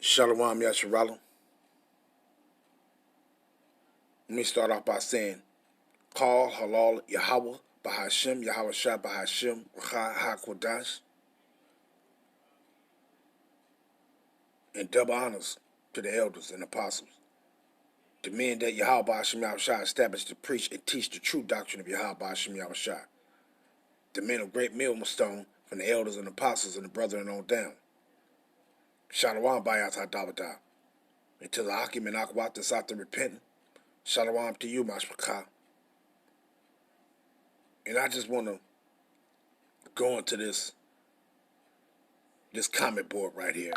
Shalom Yasharallah. Let me start off by saying, Call Halal Yahweh Bahashim Yahweh Shah Bahashim Racha HaKodash, and double honors to the elders and apostles, the men that Yahweh Bahashim Yahweh Shah established to preach and teach the true doctrine of Yahweh Bahashim Yahweh Shah, the men of great millstone from the elders and apostles and the brethren on down. Shalom Bayat HaDavadah. And to the Hakim and Akwat that's out there repenting, Shalom to you, Mashpachah. And I just want to go into this comment board right here.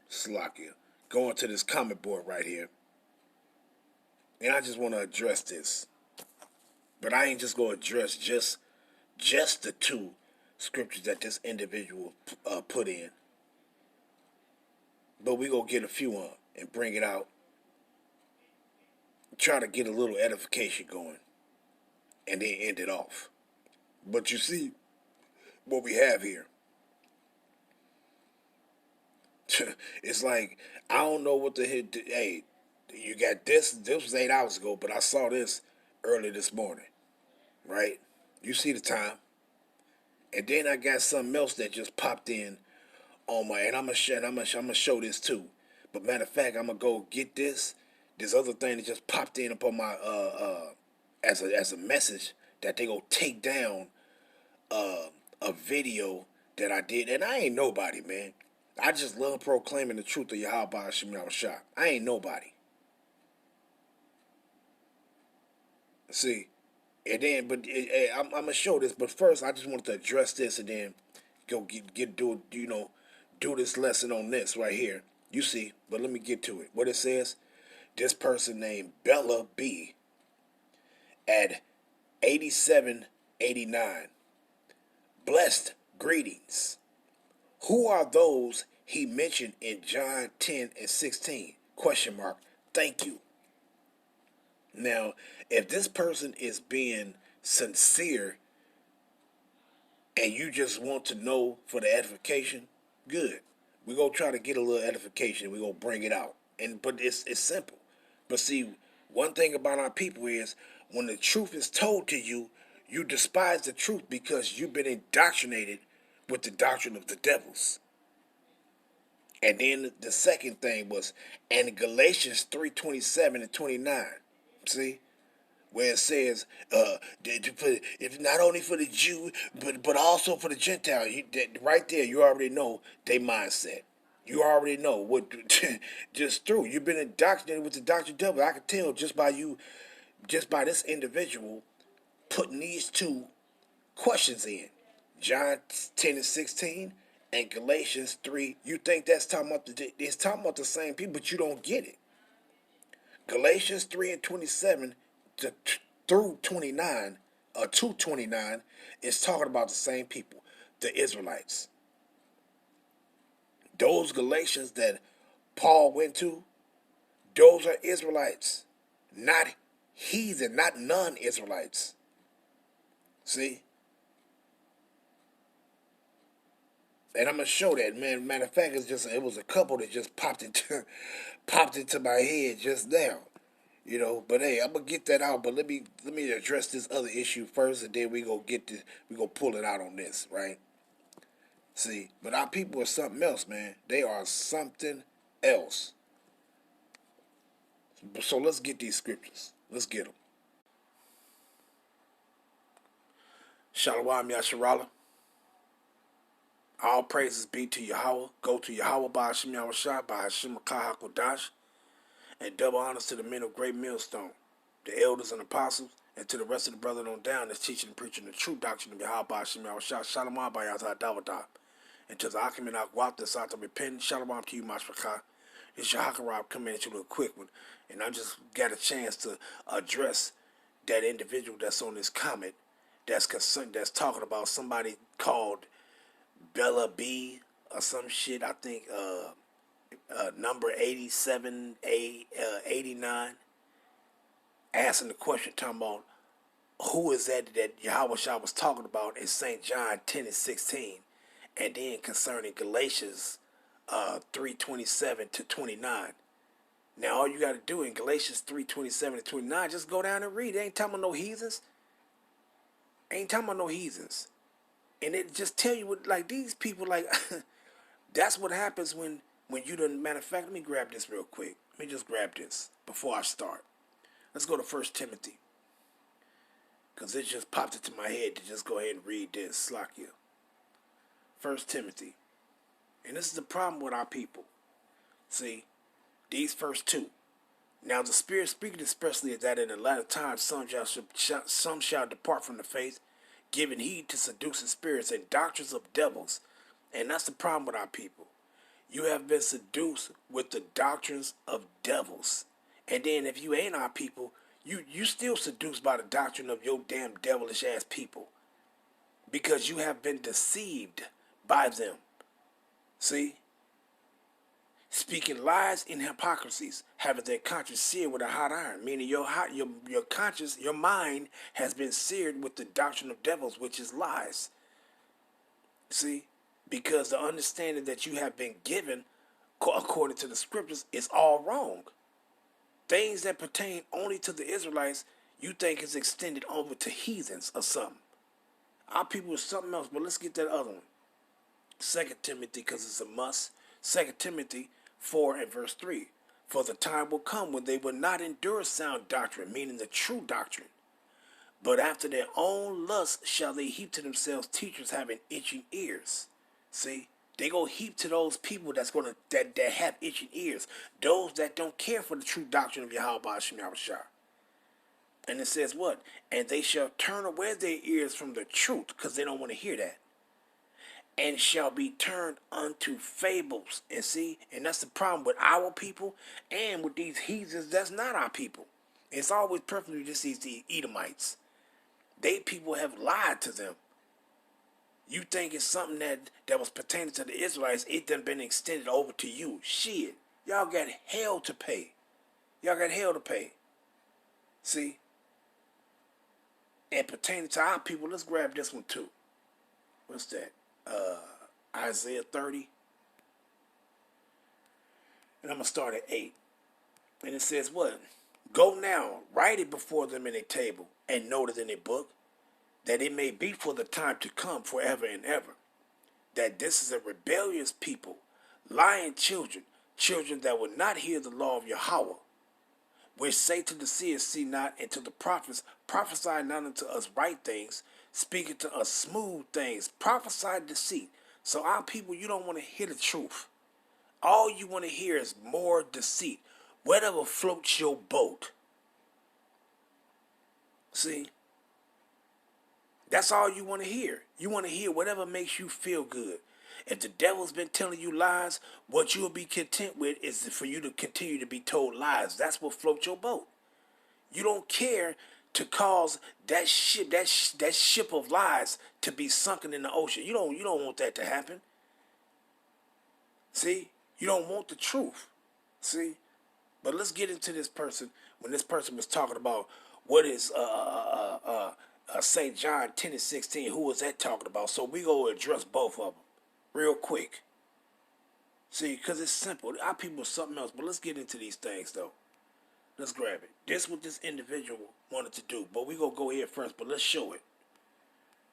Slakia. Go into this comment board right here. And I just want to address this. But I ain't just going to address just the two scriptures that this individual put in. But we going to get a few on and bring it out. Try to get a little edification going. And then end it off. But you see what we have here. It's like, I don't know what the hell. Hey, you got this. This was 8 hours ago, but I saw this early this morning. Right? You see the time. And then I got something else that just popped in on my, and I'm gonna show this too. But matter of fact, I'm gonna go get this other thing that just popped in upon my as a message that they go take down a video that I did, and I ain't nobody, man. I just love proclaiming the truth of Yahweh Bahashim Yahweh Shah. I ain't nobody. See, and then, but I'm gonna show this. But first, I just wanted to address this, and then go do this lesson on this right here. You see, but let me get to it. What it says: this person named Bella B at 8789. Blessed greetings. Who are those he mentioned in John 10 and 16? Question mark. Thank you. Now, if this person is being sincere and you just want to know for the edification, good. We're going to try to get a little edification. We're going to bring it out. But it's simple. But see, one thing about our people is when the truth is told to you, you despise the truth because you've been indoctrinated with the doctrine of the devils. And then the second thing was, and in Galatians 3:27 and 29, see, where it says, if not only for the Jew, but also for the Gentile. Right there, you already know their mindset. You already know what just through. You've been indoctrinated with the doctrine of the devil. I can tell just by this individual putting these two questions in. John 10 and 16 and Galatians 3. You think that's talking about it's talking about the same people, but you don't get it. Galatians 3 and 27 through 29 or to 29 is talking about the same people, the Israelites. Those Galatians that Paul went to, those are Israelites, not heathen, not non-Israelites. See? And I'm gonna show that, man. Matter of fact, it was a couple that just popped into my head just now. But hey, I'm gonna get that out. But let me address this other issue first, and then we go pull it out on this, right? See, but our people are something else, man. They are something else. So let's get these scriptures. Let's get them. Shalom Yasharallah. All praises be to Yahweh. Go to Yahweh Bahashim Yahweh Shah Bahashim Racha HaKodash. And double honors to the men of great millstone, the elders and apostles, and to the rest of the brethren on down that's teaching and preaching the true doctrine of Yahweh Bahashim Yahweh Shah. Shalom Bayat HaDavadah. And to the Hakim and Akwat that's out there repenting, Shalom to you, Mashpachah. It's your Hakarab coming at you a little quick one. And I just got a chance to address that individual that's on this comment that's concerned, that's talking about somebody called Bella B or some shit. I think number 89, asking the question, talking about who is that Yahweh Shah was talking about in St. John 10 and 16, and then concerning Galatians 3:27 to 29. Now all you got to do in Galatians 3:27 to 29, just go down and read. It ain't talking about no heathens. Ain't talking about no heathens. And it just tell you what, like, these people, like, that's what happens when you done. Matter of fact, let me grab this real quick. Let me just grab this before I start. Let's go to 1 Timothy. Because it just popped into my head to just go ahead and read this. Slack you. 1 Timothy. And this is the problem with our people. See, these first two. Now the Spirit speaking expressly is that in the latter times some shall depart from the faith, giving heed to seducing spirits and doctrines of devils. And that's the problem with our people. You have been seduced with the doctrines of devils. And then if you ain't our people, you still seduced by the doctrine of your damn devilish ass people. Because you have been deceived by them. See? Speaking lies and hypocrisies, having their conscience seared with a hot iron, meaning your conscience, your mind has been seared with the doctrine of devils, which is lies. See? Because the understanding that you have been given, according to the scriptures, is all wrong. Things that pertain only to the Israelites, you think is extended over to heathens or something. Our people is something else, but let's get that other one. 2 Timothy, because it's a must. 2 Timothy 4 and verse 3. For the time will come when they will not endure sound doctrine, meaning the true doctrine. But after their own lust shall they heap to themselves teachers having itching ears. See, they go heap to those people that have itching ears. Those that don't care for the true doctrine of Yahweh Hashem Yahushua. And it says what? And they shall turn away their ears from the truth, because they don't want to hear that. And shall be turned unto fables. And see, and that's the problem with our people and with these heathens. That's not our people. It's always perfectly just these Edomites. They people have lied to them. You think it's something that was pertaining to the Israelites, it done been extended over to you. Shit. Y'all got hell to pay. Y'all got hell to pay. See? And pertaining to our people, let's grab this one too. What's that? Isaiah 30. And I'm going to start at 8. And it says what? Go now, write it before them in a table, and note it in a book, that it may be for the time to come forever and ever. That this is a rebellious people, lying children, children that will not hear the law of Yahweh, which say to the seers, see not, and to the prophets, prophesy not unto us right things, speaking to us smooth things, prophesy deceit. So our people, you don't want to hear the truth. All you want to hear is more deceit. Whatever floats your boat. See? That's all you want to hear. You want to hear whatever makes you feel good. If the devil's been telling you lies, what you'll be content with is for you to continue to be told lies. That's what floats your boat. You don't care to cause that ship of lies to be sunken in the ocean. You don't want that to happen. See? You don't want the truth. See? But let's get into this person. When this person was talking about what is St. John 10 and 16, who was that talking about? So we go address both of them real quick. See, because it's simple. Our people are something else. But let's get into these things, though. Let's grab it. This is what this individual wanted to do. But we going to go here first, but let's show it.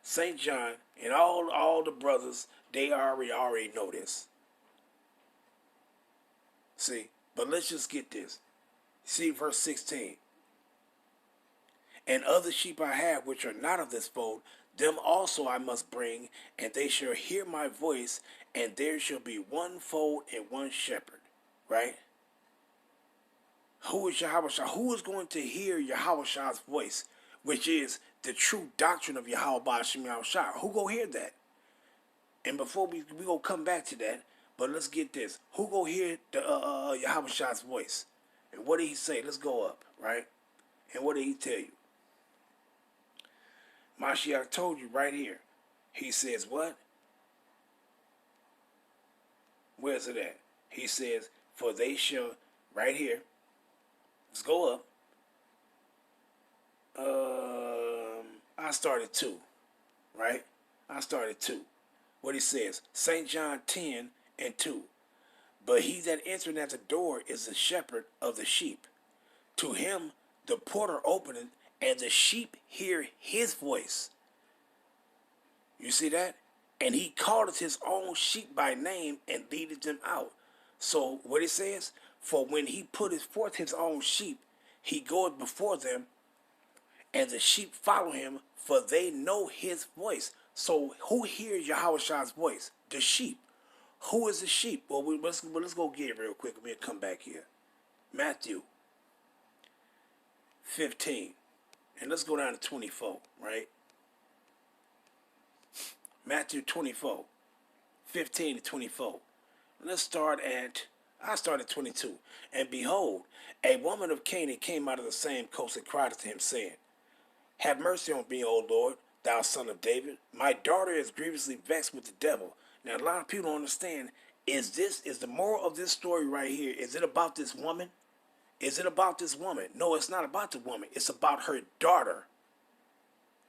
St. John and all the brothers, they already know this. See, but let's just get this. See, verse 16. And other sheep I have which are not of this fold, them also I must bring, and they shall hear my voice, and there shall be one fold and one shepherd. Right? Who is Yahweh Shah? Who is going to hear Yahweh Shah's voice, which is the true doctrine of Yahweh Ba'ashem Shah? Who go hear that? And before we go come back to that, but let's get this. Who go hear the Yahweh Shah's voice? And what did he say? Let's go up, right? And what did he tell you? Mashiach told you right here. He says what? Where's it at? He says, for they shall, right here. Let's go up. I started 2, right? I started 2. What he says, St. John 10 and 2. But he that entered at the door is the shepherd of the sheep. To him the porter openeth, and the sheep hear his voice. You see that? And he calleth his own sheep by name and leadeth them out. So what it says, for when he putteth forth his own sheep, he goeth before them, and the sheep follow him, for they know his voice. So who hears Yahweh's voice? The sheep. Who is the sheep? Well, let's go get it real quick. We'll come back here. Matthew 15. And let's go down to 24, right? Matthew 24, 15 to 24. Let's start at, I start at 22. And behold, a woman of Canaan came out of the same coast and cried to him, saying, have mercy on me, O Lord, thou son of David. My daughter is grievously vexed with the devil. Now, a lot of people don't understand, is the moral of this story right here, is it about this woman? Is it about this woman? No, it's not about the woman. It's about her daughter.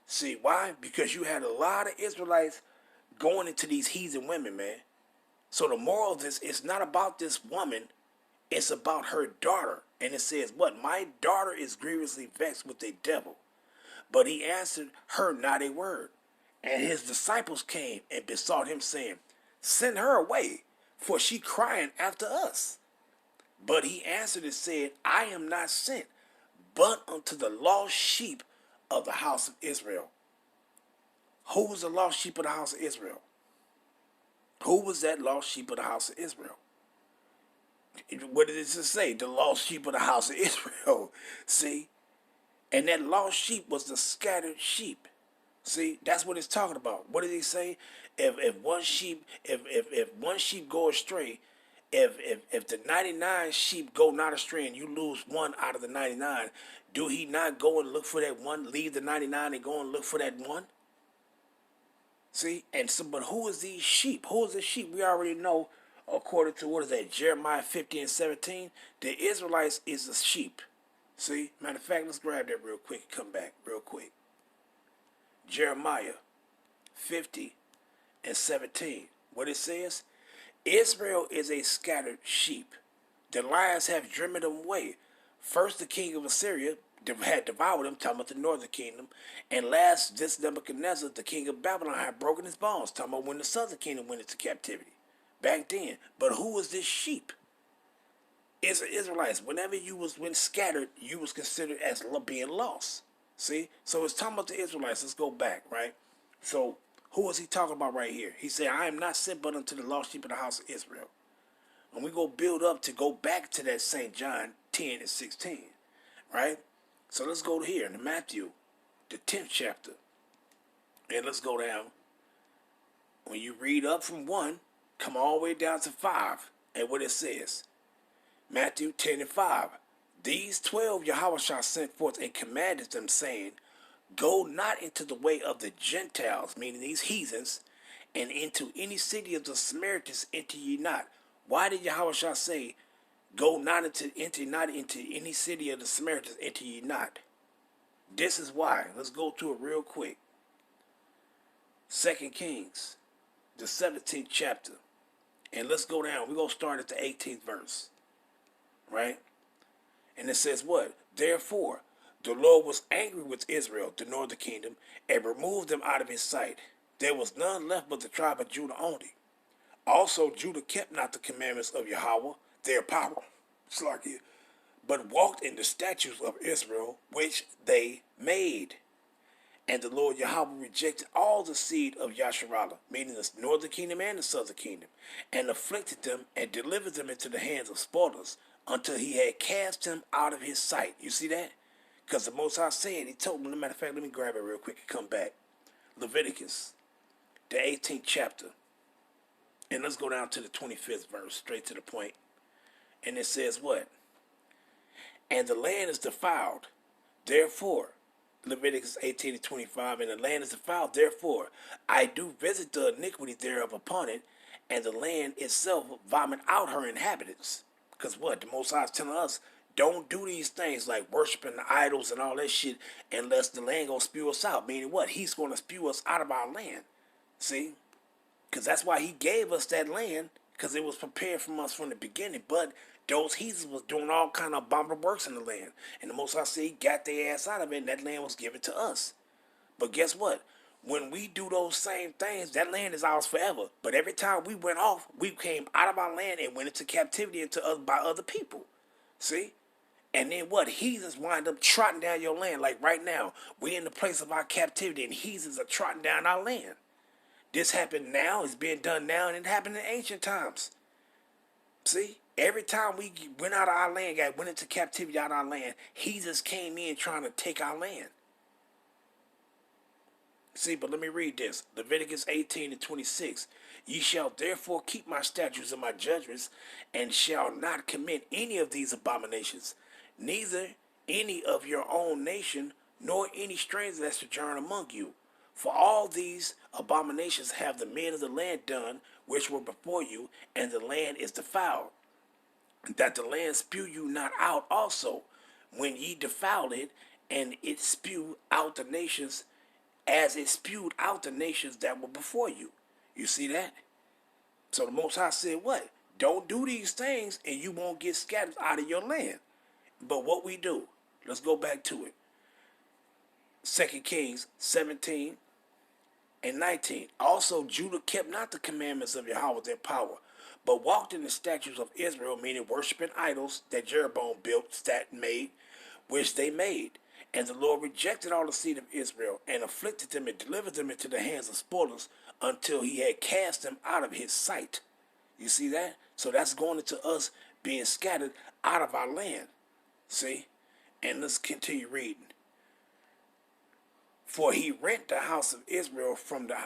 See, why? Because you had a lot of Israelites going into these heathen women, man. So the moral of this is not about this woman. It's about her daughter. And it says, what? My daughter is grievously vexed with a devil. But he answered her not a word. And his disciples came and besought him, saying, send her away, for she crying after us. But he answered and said, I am not sent, but unto the lost sheep of the house of Israel. Who was the lost sheep of the house of Israel? Who was that lost sheep of the house of Israel? What did it say? The lost sheep of the house of Israel. See? And that lost sheep was the scattered sheep. See, that's what it's talking about. What did he say? If one sheep go astray, if the 99 sheep go not astray and you lose one out of the 99, do he not go and look for that one, leave the 99 and go and look for that one? See, and so, but who is these sheep? Who is the sheep? We already know, according to what is that, Jeremiah 50 and 17, the Israelites is the sheep. See, matter of fact, let's grab that real quick and come back real quick. Jeremiah 50 and 17. What it says? Israel is a scattered sheep. The lions have driven them away. First the king of Assyria had devoured them, talking about the northern kingdom. And last, this Nebuchadnezzar, the king of Babylon, had broken his bones, talking about when the southern kingdom went into captivity. Back then. But who was this sheep? It's Israelites. Whenever you was when scattered, you was considered as being lost. See? So it's talking about the Israelites. Let's go back, right? So who is he talking about right here? He said, I am not sent but unto the lost sheep of the house of Israel. And we go build up to go back to that St. John 10 and 16, right? So let's go to here in Matthew, the 10th chapter. And let's go down. When you read up from 1, come all the way down to 5. And what it says. Matthew 10 and 5. These 12 Yahweh sent forth and commanded them, saying, go not into the way of the Gentiles, meaning these heathens, and into any city of the Samaritans enter ye not. Why did Yahweh say, go not enter not into any city of the Samaritans enter ye not? This is why. Let's go to it real quick. 2 Kings, the 17th chapter. And let's go down. We're going to start at the 18th verse. Right? And it says what? Therefore, the Lord was angry with Israel, the northern kingdom, and removed them out of his sight. There was none left but the tribe of Judah only. Also, Judah kept not the commandments of Yahweh, their power, but walked in the statutes of Israel, which they made. And the Lord Yahweh rejected all the seed of Yasharallah, meaning the northern kingdom and the southern kingdom, and afflicted them and delivered them into the hands of spoilers, until he had cast him out of his sight. You see that? Because the Most High said, he told them, as a matter of fact, let me grab it real quick and come back. Leviticus, the 18th chapter. And let's go down to the 25th verse, straight to the point. And it says what? And the land is defiled. Therefore, Leviticus 18 and 25, and the land is defiled. Therefore, I do visit the iniquity thereof upon it, and the land itself vomit out her inhabitants. Because what? The Most High is telling us, don't do these things like worshiping the idols and all that shit unless the land going to spew us out. Meaning what? He's going to spew us out of our land. See? Because that's why he gave us that land. because it was prepared from us from the beginning. But those heathens was doing all kind of abominable works in the land. And the Most High said he got their ass out of it, and that land was given to us. But guess what? When we do those same things, that land is ours forever. But every time we went off, we came out of our land and went into captivity into us by other people. See? And then what? Heathens wind up trotting down your land. Like right now, we're in the place of our captivity, and heathens are trotting down our land. This happened now, it's being done now, and it happened in ancient times. See? Every time we went out of our land, went into captivity out of our land, heathens came in trying to take our land. See, but let me read this. Leviticus 18:26. Ye shall therefore keep my statutes and my judgments, and shall not commit any of these abominations, neither any of your own nation, nor any stranger that sojourn among you. For all these abominations have the men of the land done, which were before you, and the land is defiled. That the land spew you not out also, when ye defile it, and it spew out the nations, as it spewed out the nations that were before you. You see that? So the Most High said what? Don't do these things and you won't get scattered out of your land. But what we do, let's go back to it. 2 Kings 17 and 19. Also Judah kept not the commandments of Yahweh their power, but walked in the statutes of Israel, meaning worshiping idols that Jeroboam built, which they made. And the Lord rejected all the seed of Israel, and afflicted them and delivered them into the hands of spoilers, until he had cast them out of his sight. You see that? So that's going into us being scattered out of our land. See? And let's continue reading. For he rent the house of Israel from the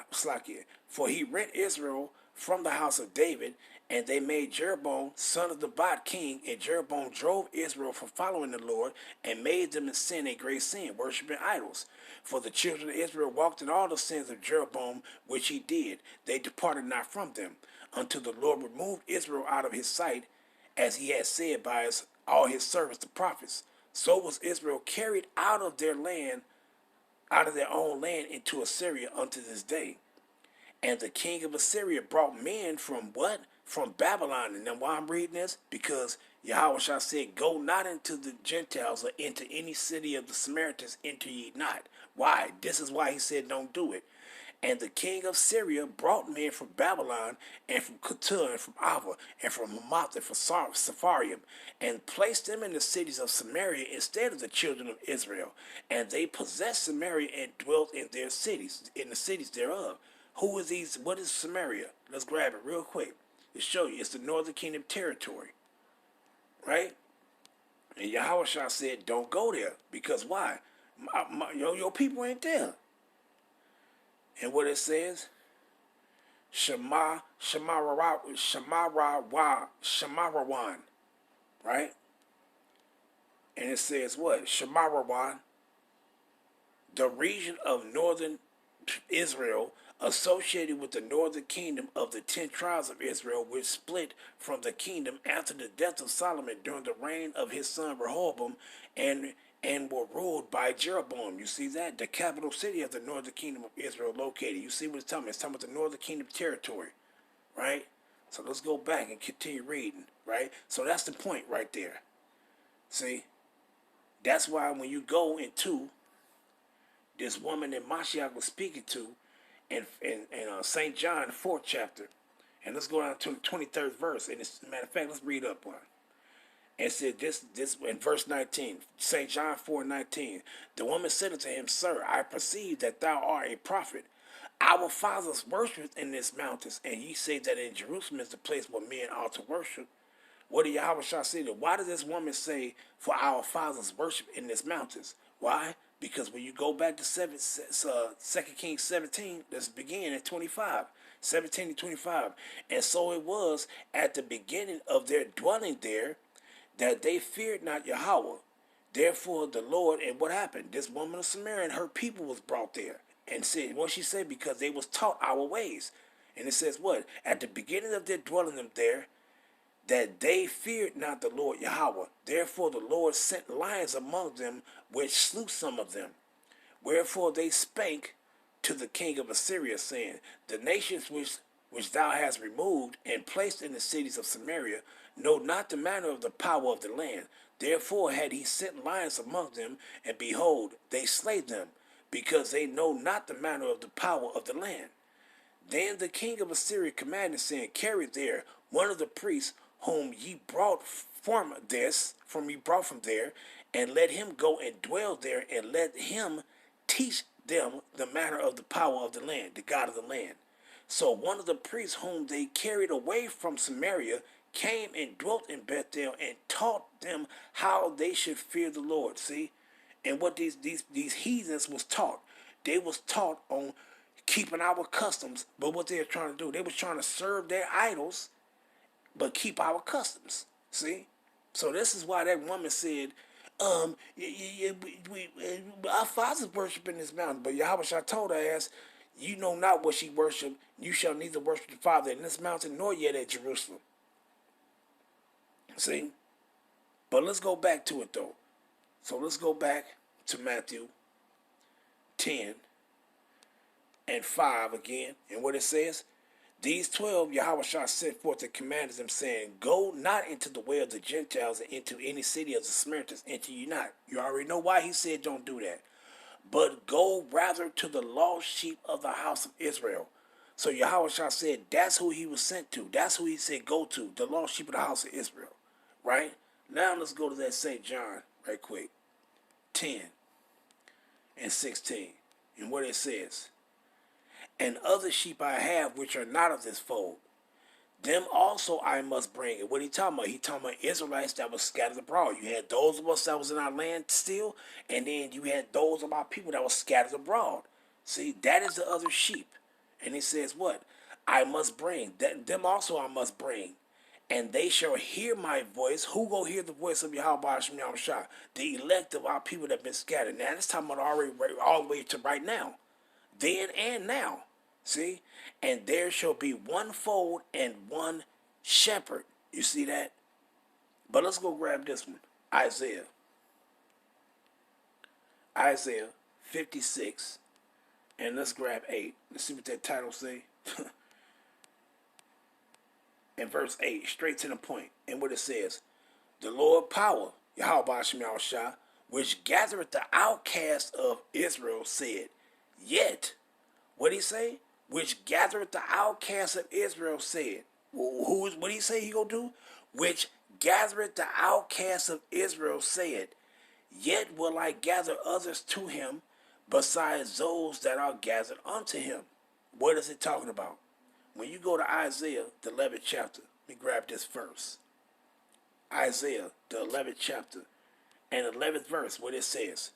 house of David, and they made Jeroboam son of Nebat king, and Jeroboam drove Israel from following the Lord, and made them sin a great sin, worshiping idols. For the children of Israel walked in all the sins of Jeroboam, which he did. They departed not from them, until the Lord removed Israel out of his sight, as he had said by all his servants the prophets. So was Israel carried out of their own land into Assyria unto this day. And the king of Assyria brought men from what? From Babylon. And then why I'm reading this? Because Yahweh said, go not into the Gentiles or into any city of the Samaritans, enter ye not. Why? This is why he said don't do it. And the king of Syria brought men from Babylon, and from Ketur, and from Ava, and from Hamath, and from Sepharvaim, and placed them in the cities of Samaria instead of the children of Israel. And they possessed Samaria and dwelt in their cities, in the cities thereof. Who is these? What is Samaria? Let's grab it real quick to show you. It's the northern kingdom territory, right? And Yahweh said, don't go there. Because why? Your people ain't there. And what it says, Shemarawan, right? And it says what? Shemarawan, the region of northern Israel, associated with the northern kingdom of the 10 tribes of Israel, which split from the kingdom after the death of Solomon during the reign of his son Rehoboam, and were ruled by Jeroboam. You see that? The capital city of the northern kingdom of Israel located. You see what it's talking about? It's talking about the northern kingdom territory, right? So let's go back and continue reading, right? So that's the point right there. See? That's why when you go into this woman that Mashiach was speaking to in St. John, 4th chapter, and let's go down to the 23rd verse. And as a matter of fact, let's read up on it. And said this in verse 19, St. John 4:19. The woman said unto him, Sir, I perceive that thou art a prophet. Our fathers worshipped in this mountains, and ye say that in Jerusalem is the place where men ought to worship. What did Yahweh say? Why does this woman say, for our fathers worship in this mountains? Why? Because when you go back to 2 Kings 17, let's begin at 25. 17 to 25. And so it was at the beginning of their dwelling there, that they feared not Yahweh. Therefore the Lord, and what happened? This woman of Samaria and her people was brought there. And said, what she said, because they was taught our ways. And it says what? At the beginning of their dwelling there, that they feared not the Lord Yahweh. Therefore the Lord sent lions among them, which slew some of them. Wherefore they spake to the king of Assyria, saying, the nations which which thou hast removed and placed in the cities of Samaria, know not the manner of the power of the land. Therefore had he sent lions among them, and behold, they slay them, because they know not the manner of the power of the land. Then the king of Assyria commanded, saying, carry there one of the priests whom ye brought from there, and let him go and dwell there, and let him teach them the manner of the power of the land, the God of the land. So one of the priests whom they carried away from Samaria came and dwelt in Bethel and taught them how they should fear the Lord. See, and what these heathens was taught, they was taught on keeping our customs. But what they were trying to do, they was trying to serve their idols, but keep our customs. See, so this is why that woman said, our fathers worship in this mountain, but Yahweh told her ass, you know not what she worshiped. You shall neither worship the Father in this mountain nor yet at Jerusalem. See? But let's go back to it though. So let's go back to Matthew 10 and 5 again. And what it says, these 12 Yahweh sent forth and commanded them, saying, go not into the way of the Gentiles and into any city of the Samaritans, enter you not. You already know why he said don't do that. But go rather to the lost sheep of the house of Israel. So Yahweh said that's who he was sent to. That's who he said go to, the lost sheep of the house of Israel. Right? Now let's go to that St. John right quick. 10 and 16. And what it says. And other sheep I have which are not of this fold, them also I must bring. And what he talking about? He talking about Israelites that was scattered abroad. You had those of us that was in our land still, and then you had those of our people that was scattered abroad. See, that is the other sheep. And he says what? I must bring. Them also I must bring. And they shall hear my voice. Who go hear the voice of Yahweh Hashem Yahushua? The elect of our people that have been scattered. Now, that's talking about already all the way to right now. Then and now. See? And there shall be one fold and one shepherd. You see that? But let's go grab this one. Isaiah 56. And let's grab 8. Let's see what that title say. In verse 8, straight to the point. And what it says, the Lord power, Yahweh Hashem Yahushua, which gathereth the outcast of Israel, said, yet, what he say? Which gathereth the outcast of Israel, said. Who is what he say he gonna do? Which gathereth the outcast of Israel, said, yet will I gather others to him, besides those that are gathered unto him. What is it talking about? When you go to Isaiah, the 11th chapter, let me grab this verse. Isaiah, the 11th chapter, and 11th verse, what it says.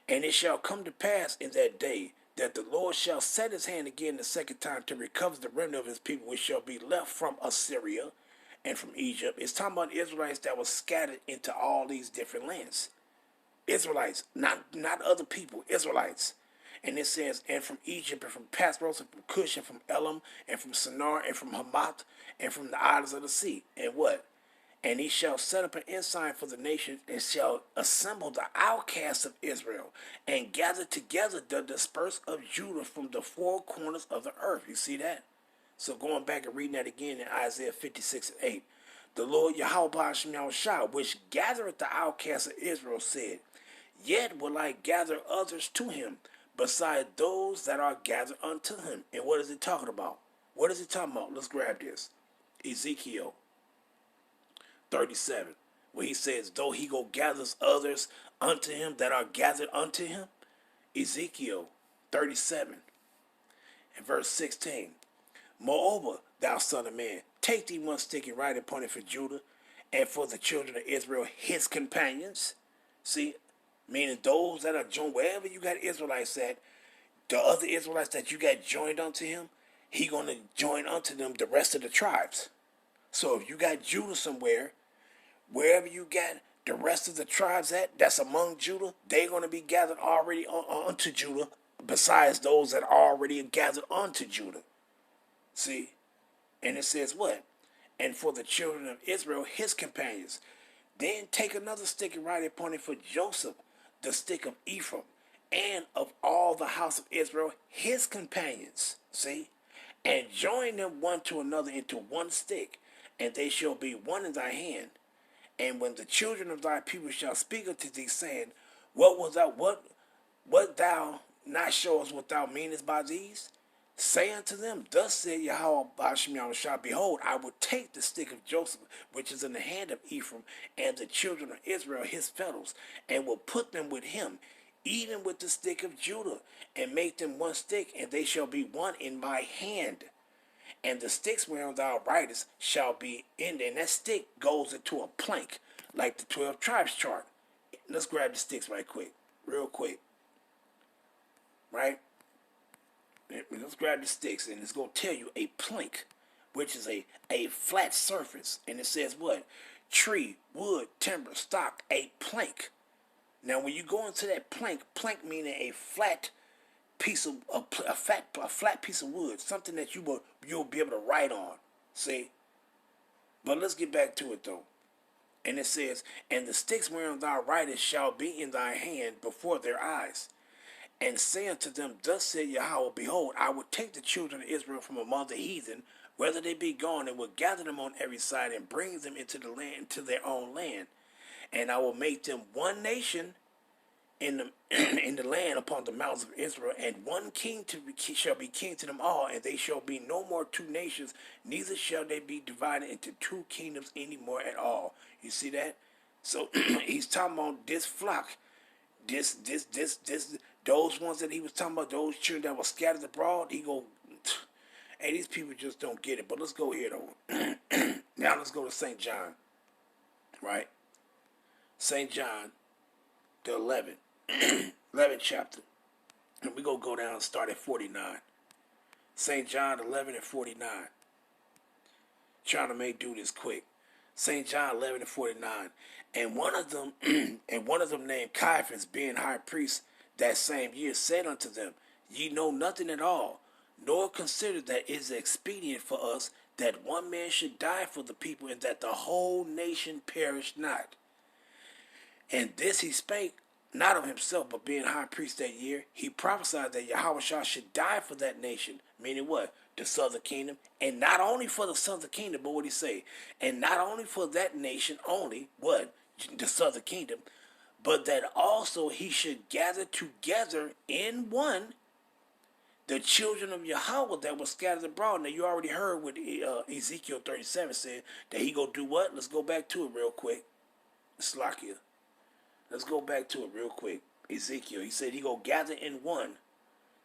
And it shall come to pass in that day that the Lord shall set his hand again the second time to recover the remnant of his people, which shall be left from Assyria and from Egypt. It's talking about Israelites that were scattered into all these different lands. Israelites, not other people, Israelites. And it says, and from Egypt, and from Pathros, and from Cush, and from Elam, and from Shinar, and from Hamath, and from the islands of the sea. And what? And he shall set up an ensign for the nations, and shall assemble the outcasts of Israel, and gather together the dispersed of Judah from the four corners of the earth. You see that? So going back and reading that again in Isaiah 56 and 8. The Lord Yahweh Hashem Yahushua, which gathereth the outcasts of Israel, said, yet will I gather others to him, beside those that are gathered unto him. And what is it talking about? What is it talking about? Let's grab this. Ezekiel 37, where he says, though he go gathers others unto him that are gathered unto him. Ezekiel 37 and verse 16. Moreover, thou son of man, take thee one stick and write upon it for Judah and for the children of Israel, his companions. See, meaning those that are joined, wherever you got Israelites at, the other Israelites that you got joined unto him, he going to join unto them the rest of the tribes. So if you got Judah somewhere, wherever you got the rest of the tribes at, that's among Judah, they're going to be gathered already unto Judah, besides those that are already gathered unto Judah. See? And it says what? And for the children of Israel, his companions. Then take another stick and write upon it for Joseph, the stick of Ephraim, and of all the house of Israel, his companions. See? and join them one to another into one stick, and they shall be one in thy hand. And when the children of thy people shall speak unto thee, saying, what thou not showest what thou meanest by these? Say unto them, Thus said Yahweh Bashim Yahushua, Behold, I will take the stick of Joseph, which is in the hand of Ephraim, and the children of Israel his fellows, and will put them with him, even with the stick of Judah, and make them one stick, and they shall be one in my hand. And the sticks whereon thou writest shall be in there. And that stick goes into a plank, like the 12 tribes chart. Let's grab the sticks right quick, real quick. Right? Let's grab the sticks, and it's going to tell you a plank, which is a flat surface. And it says what? Tree, wood, timber, stock, a plank. Now, when you go into that plank meaning a flat piece of a flat piece of wood, something that you'll be able to write on. See? But let's get back to it though. And it says, and the sticks whereon thou writest shall be in thy hand before their eyes. And say unto them, Thus said Yahweh, Behold, I will take the children of Israel from among the heathen, whether they be gone, and will gather them on every side, and bring them into the land, into their own land. And I will make them one nation in the land upon the mountains of Israel, and one king shall be king to them all, and they shall be no more two nations, neither shall they be divided into two kingdoms any more at all. You see that? So he's talking about this flock, those ones that he was talking about, those children that were scattered abroad. He go, hey, these people just don't get it. But let's go here though. Now let's go to St. John, right? St. John, the 11th chapter. And we're going to go down and start at 49. St. John 11 and 49. Trying to do this quick. St. John 11 and 49. And one of them named Caiaphas, being high priest that same year, said unto them, Ye know nothing at all, nor consider that it is expedient for us that one man should die for the people, and that the whole nation perish not. And this he spake not of himself, but being high priest that year, he prophesied that Yahushua should die for that nation. Meaning what? The southern kingdom. And not only for the southern kingdom, but what he say? And not only for that nation only, what? The southern kingdom. But that also he should gather together in one the children of Yahweh that were scattered abroad. Now you already heard what Ezekiel 37 said, that he go do what? Let's go back to it real quick. Slakia. Let's go back to it real quick. Ezekiel, he said he go gather in one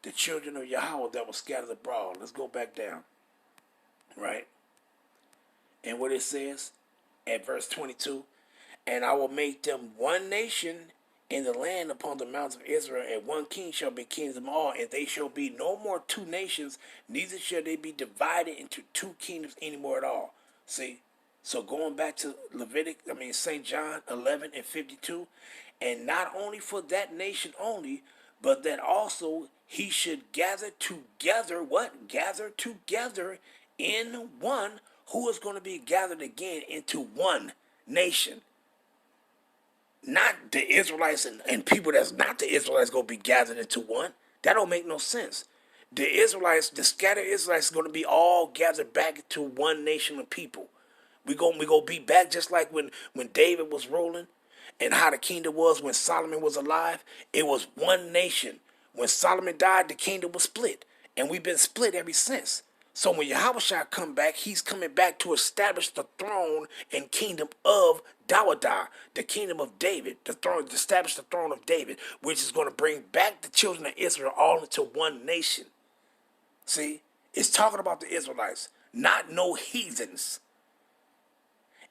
the children of Yahweh that were scattered abroad. Let's go back down. Right? And what it says at verse 22, and I will make them one nation in the land upon the mountains of Israel, and one king shall be king of them all, and they shall be no more two nations, neither shall they be divided into two kingdoms anymore at all. See? So going back to St. John 11 and 52, and not only for that nation only, but that also he should gather together, what? Gather together in one, who is going to be gathered again into one nation. Not the Israelites and people that's not the Israelites going to be gathered into one. That don't make no sense. The Israelites, the scattered Israelites, are going to be all gathered back into one nation of people. We go be back just like when David was ruling, and how the kingdom was when Solomon was alive. It was one nation. When Solomon died, the kingdom was split, and we've been split ever since. So when Yahushua come back, he's coming back to establish the throne and kingdom of Dawadah, the kingdom of David, the throne, to establish the throne of David, which is going to bring back the children of Israel all into one nation. See, it's talking about the Israelites, not no heathens.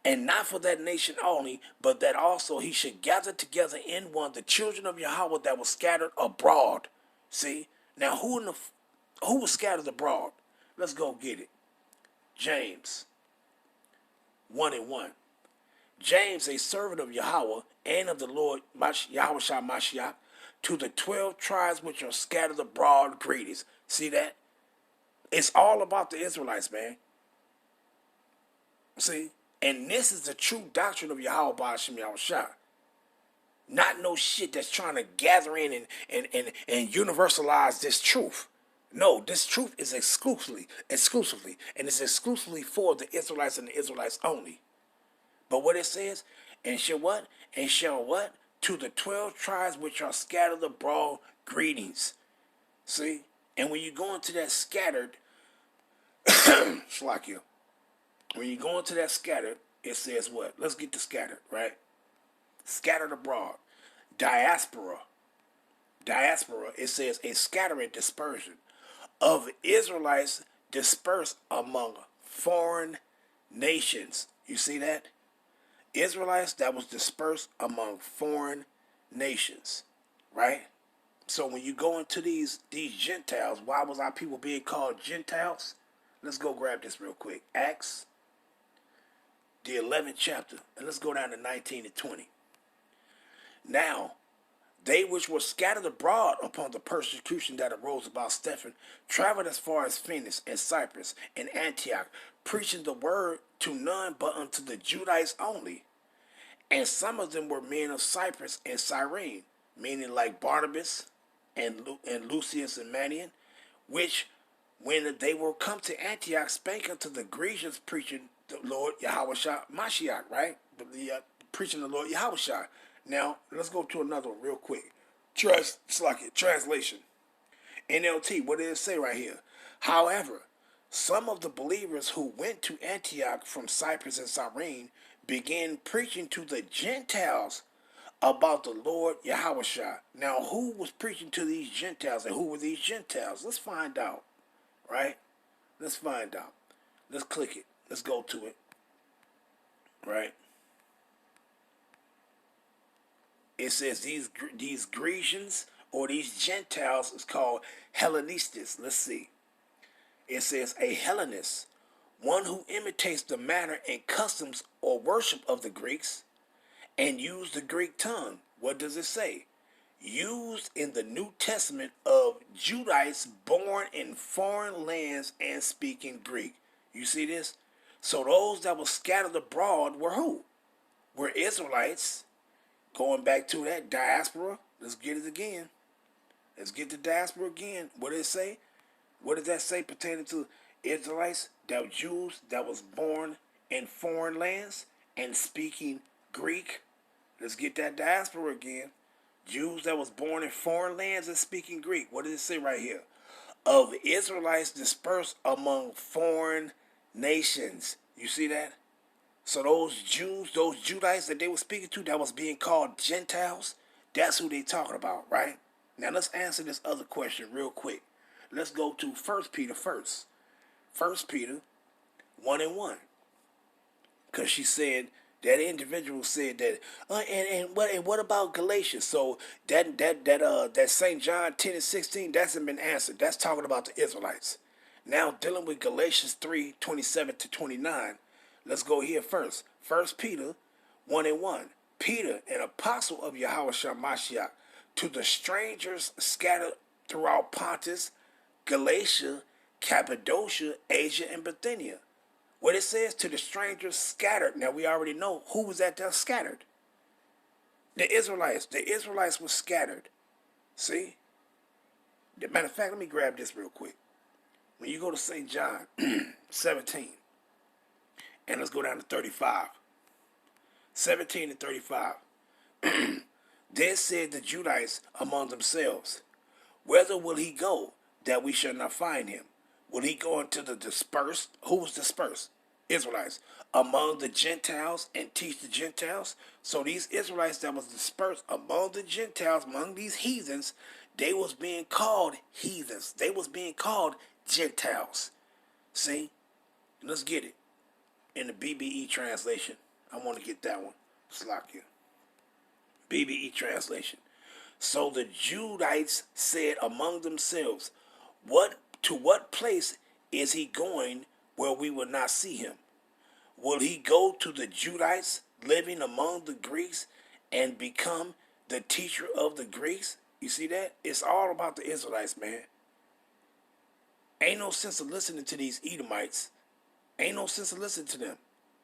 And not for that nation only, but that also he should gather together in one the children of Yahweh that were scattered abroad. See? Now, who was scattered abroad? Let's go get it. James 1 and 1. James, a servant of Yahweh and of the Lord Yahushua Mashiach, to the 12 tribes which are scattered abroad, greetings. See that? It's all about the Israelites, man. See? And this is the true doctrine of Yahweh Ba'ashim Yahushua. Not no shit that's trying to gather in and universalize this truth. No, this truth is exclusively, and it's exclusively for the Israelites and the Israelites only. But what it says, and shall what? And shall what? To the 12 tribes which are scattered abroad, greetings. See? And when you go into that scattered, Slakia, when you go into that scattered, it says what? Let's get to scattered, right? Scattered abroad. Diaspora. Diaspora, it says a scattering dispersion of Israelites dispersed among foreign nations. You see that? Israelites that was dispersed among foreign nations, right? So when you go into these Gentiles, why was our people being called Gentiles? Let's go grab this real quick. Acts, the 11th chapter, and let's go down to 19 and 20. Now, they which were scattered abroad upon the persecution that arose about Stephen traveled as far as Phoenix and Cyprus and Antioch, preaching the word to none but unto the Judites only. And some of them were men of Cyprus and Cyrene, meaning like Barnabas and Lucius and Manaen, which, when they were come to Antioch, spake unto the Grecians, preaching the Lord Yahushua Mashiach, right? Preaching the Lord Yahushua. Now, let's go to another one real quick. Translation. NLT, what did it say right here? However, some of the believers who went to Antioch from Cyprus and Cyrene began preaching to the Gentiles about the Lord Yahushua. Now, who was preaching to these Gentiles, and who were these Gentiles? Let's find out, right? Let's find out. Let's click it. Let's go to it, right? It says these Grecians or these Gentiles is called Hellenistes. Let's see. It says a Hellenist, one who imitates the manner and customs or worship of the Greeks and use the Greek tongue. What does it say? Used in the New Testament of Judites born in foreign lands and speaking Greek. You see this? So those that were scattered abroad were who? Were Israelites. Going back to that diaspora. Let's get it again. Let's get the diaspora again. What did it say? What does that say pertaining to Israelites? That were Jews that was born in foreign lands and speaking Greek. Let's get that diaspora again. Jews that was born in foreign lands and speaking Greek. What does it say right here? Of Israelites dispersed among foreign nations. You see that? So those Jews, those Judites that they were speaking to that was being called Gentiles, that's who they talking about, right? Now let's answer this other question real quick. Let's go to 1 Peter first. 1 Peter 1 and 1. Because she said, that individual said that, and what about Galatians? So that St. John 10 and 16, that hasn't been answered. That's talking about the Israelites. Now dealing with Galatians 3:27 to 29. Let's go here first. 1 Peter 1 and 1. Peter, an apostle of Yahushua Mashiach, to the strangers scattered throughout Pontus, Galatia, Cappadocia, Asia, and Bithynia. What it says, to the strangers scattered. Now we already know who was that scattered. The Israelites. The Israelites were scattered. See? Matter of fact, let me grab this real quick. When you go to St. John 17, and let's go down to 35. 17 and 35. Then said the Judites among themselves, whither will he go, that we shall not find him? Will he go into the dispersed? Who was dispersed? Israelites. Among the Gentiles and teach the Gentiles? So these Israelites that was dispersed among the Gentiles, among these heathens, they was being called heathens. They was being called Gentiles. See? Let's get it. In the BBE translation. I want to get that one. Slakia. BBE translation. So the Judites said among themselves, to what place is he going where we will not see him? Will he go to the Judites living among the Greeks and become the teacher of the Greeks? You see that? It's all about the Israelites, man. Ain't no sense of listening to these Edomites. Ain't no sense of listening to them.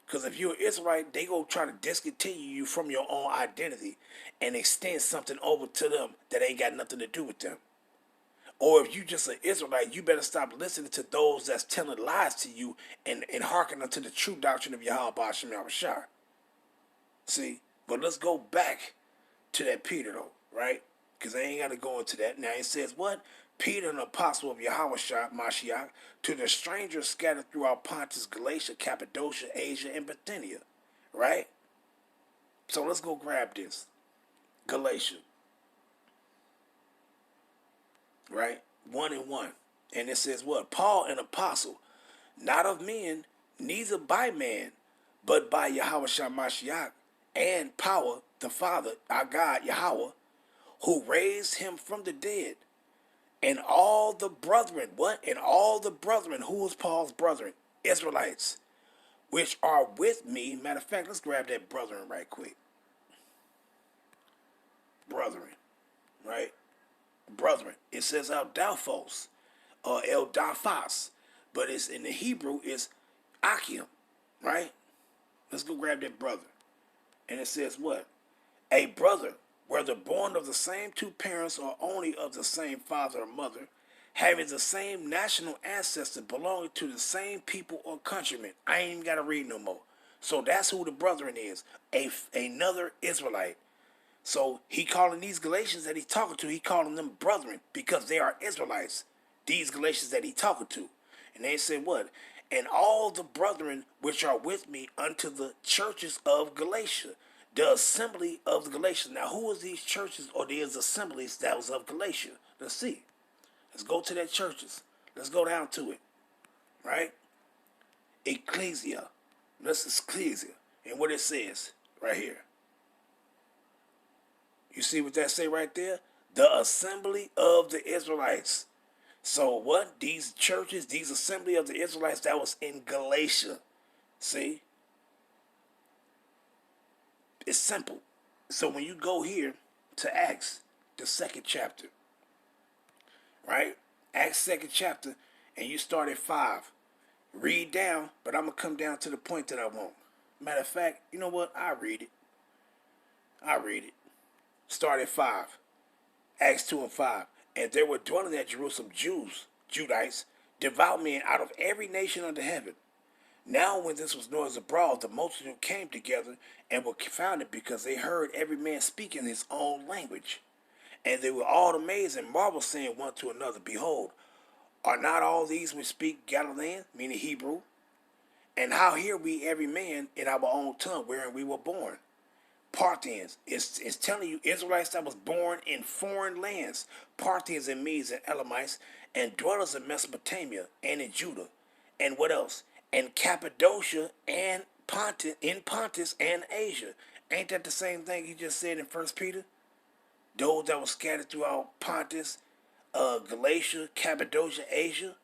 Because if you're an Israelite, they go try to discontinue you from your own identity and extend something over to them that ain't got nothing to do with them. Or if you just an Israelite, you better stop listening to those that's telling lies to you and hearken unto the true doctrine of Yahweh Hashem Yahushua. See? But let's go back to that Peter though, right? Because I ain't got to go into that. Now it says what? Peter, an apostle of Yahweh Mashiach, to the strangers scattered throughout Pontus, Galatia, Cappadocia, Asia, and Bithynia. Right? So let's go grab this. Galatia. Right? 1:1. And it says what? Paul, an apostle, not of men, neither by man, but by Yahweh Mashiach, and power, the Father, our God, Yahweh, who raised him from the dead. And all the brethren, what? And all the brethren, who was Paul's brethren? Israelites, which are with me. Matter of fact, let's grab that brethren right quick. Brethren, right? Brethren. It says Eldaphos, or Eldaphos, but it's in the Hebrew, it's Akim, right? Let's go grab that brother. And it says what? A brother, whether born of the same two parents or only of the same father or mother, having the same national ancestor, belonging to the same people or countrymen. I ain't even got to read no more. So that's who the brethren is, another Israelite. So he calling these Galatians that he's talking to, he calling them brethren because they are Israelites. These Galatians that he talking to. And they said what? And all the brethren which are with me unto the churches of Galatia, the assembly of the Galatians. Now, who was these churches or these assemblies that was of Galatia? Let's see. Let's go to that churches. Let's go down to it. Right? Ecclesia. This is Ecclesia. And what it says right here. You see what that say right there? The assembly of the Israelites. So what? These churches, these assembly of the Israelites, that was in Galatia. See? It's simple. So when you go here to Acts, the 2nd chapter, right? Acts 2nd chapter, and you start at 5. Read down, but I'm going to come down to the point that I want. Matter of fact, you know what? I read it. Start at 5. Acts 2:5. And there were dwelling at Jerusalem Jews, Judites, devout men out of every nation under heaven. Now when this was noised abroad, the multitude came together and were confounded because they heard every man speaking his own language. And they were all amazed and marveled, saying one to another, Behold, are not all these which speak Galilean, meaning Hebrew? And how hear we every man in our own tongue wherein we were born? Parthians. It's telling you Israelites that was born in foreign lands. Parthians and Medes and Elamites and dwellers in Mesopotamia and in Judah. And what else? And Cappadocia and Pontus and Asia. Ain't that the same thing he just said in 1 Peter? Those that were scattered throughout Pontus, Galatia, Cappadocia, Asia.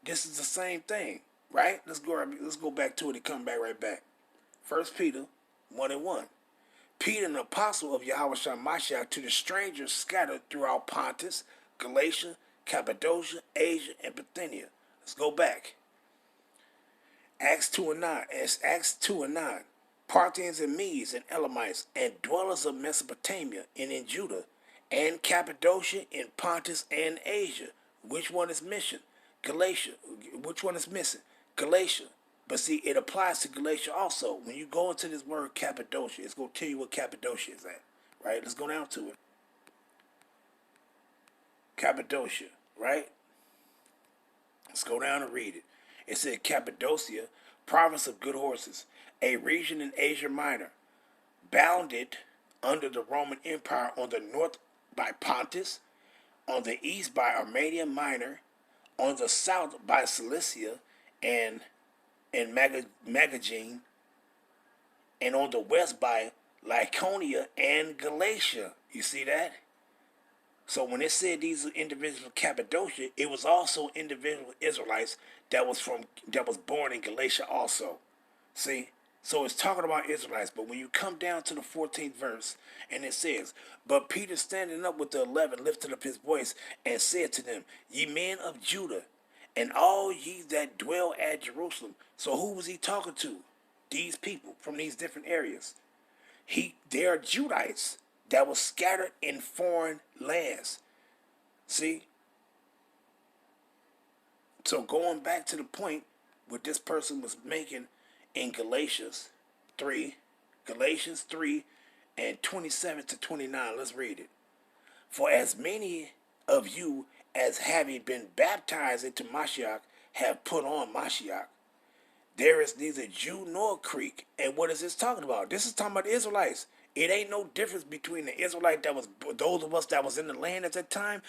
This is the same thing, right? Let's go back to it and come back right back. 1 Peter 1:1. Peter, an apostle of Yahweh Mashiach, to the strangers scattered throughout Pontus, Galatia, Cappadocia, Asia, and Bithynia. Let's go back. Acts 2:9. Acts 2:9. Parthians and Medes and Elamites and dwellers of Mesopotamia and in Judah and Cappadocia in Pontus and Asia. Which one is missing? Galatia. Which one is missing? Galatia. But see, it applies to Galatia also. When you go into this word Cappadocia, it's going to tell you what Cappadocia is at. Right? Let's go down to it. Cappadocia. Right? Let's go down and read it. It said Cappadocia, province of good horses, a region in Asia Minor, bounded under the Roman Empire on the north by Pontus, on the east by Armenia Minor, on the south by Cilicia and Magazine, and on the west by Lycaonia and Galatia. You see that? So when it said these individuals of Cappadocia, it was also individual Israelites that was born in Galatia also. See? So it's talking about Israelites, but when you come down to the 14th verse, and it says, But Peter standing up with the 11 lifted up his voice and said to them, Ye men of Judah, and all ye that dwell at Jerusalem. So who was he talking to? These people from these different areas. They are Judites that was scattered in foreign lands. See? So going back to the point what this person was making in Galatians 3, Galatians 3 and 27 to 29, let's read it. For as many of you as having been baptized into Mashiach have put on Mashiach. There is neither Jew nor Greek. And what is this talking about? This is talking about the Israelites. It ain't no difference between the Israelite that was, those of us that was in the land at that time,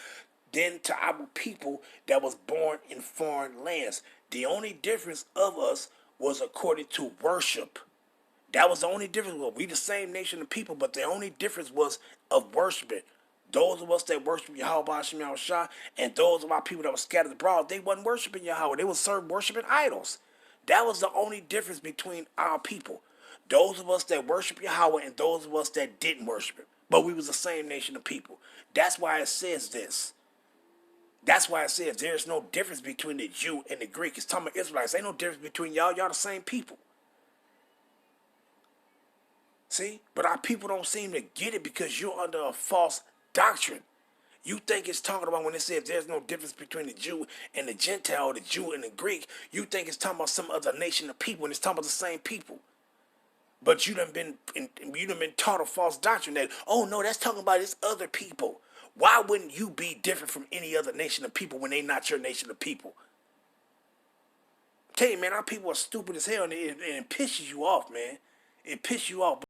then to our people that was born in foreign lands. The only difference of us was according to worship. That was the only difference. Well, we the same nation of people, but the only difference was of worshiping. Those of us that worship Yahweh Hashem Yahushua, and those of our people that were scattered abroad, they wasn't worshiping Yahweh. They was worshiping idols. That was the only difference between our people. Those of us that worship Yahweh and those of us that didn't worship Him. But we was the same nation of people. That's why it says this. That's why it says there's no difference between the Jew and the Greek. It's talking about Israelites. Ain't no difference between y'all. Y'all the same people. See? But our people don't seem to get it because you're under a false doctrine. You think it's talking about when it says there's no difference between the Jew and the Gentile, or the Jew and the Greek. You think it's talking about some other nation of people, and it's talking about the same people. But you done been taught a false doctrine that, oh no, that's talking about this other people. Why wouldn't you be different from any other nation of people when they not your nation of people? I tell you, man, our people are stupid as hell, and it pisses you off, man. It pisses you off.